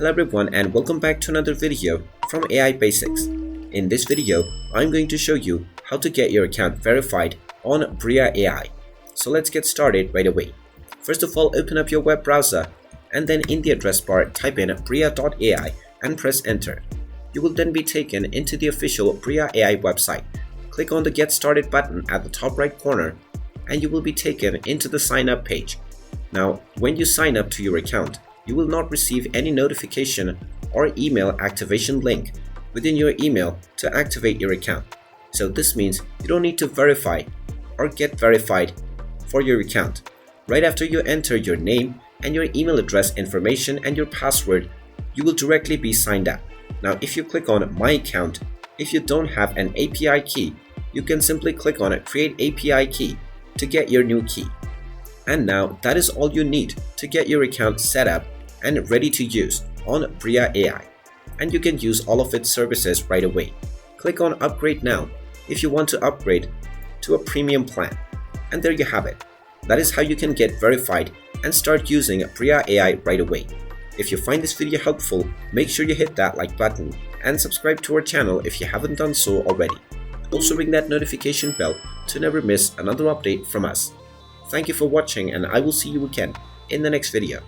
Hello everyone and welcome back to another video from AI Basics. In this video, I'm going to show you how to get your account verified on BRIA AI. So let's get started right away. First of all, open up your web browser and then in the address bar type in bria.ai and press enter. You will then be taken into the official BRIA AI website. Click on the Get Started button at the top right corner and you will be taken into the sign up page. Now, when you sign up to your account, you will not receive any notification or email activation link within your email to activate your account. So this means you don't need to verify or get verified for your account. Right after you enter your name and your email address information and your password, you will directly be signed up. Now, if you click on My Account, if you don't have an API key, you can simply click on Create API Key to get your new key. And now that is all you need to get your account set up and ready to use on BRIA AI. And you can use all of its services right away. Click on Upgrade Now if you want to upgrade to a premium plan. And there you have it. That is how you can get verified and start using BRIA AI right away. If you find this video helpful, make sure you hit that like button and subscribe to our channel if you haven't done so already. Also ring that notification bell to never miss another update from us. Thank you for watching and I will see you again in the next video.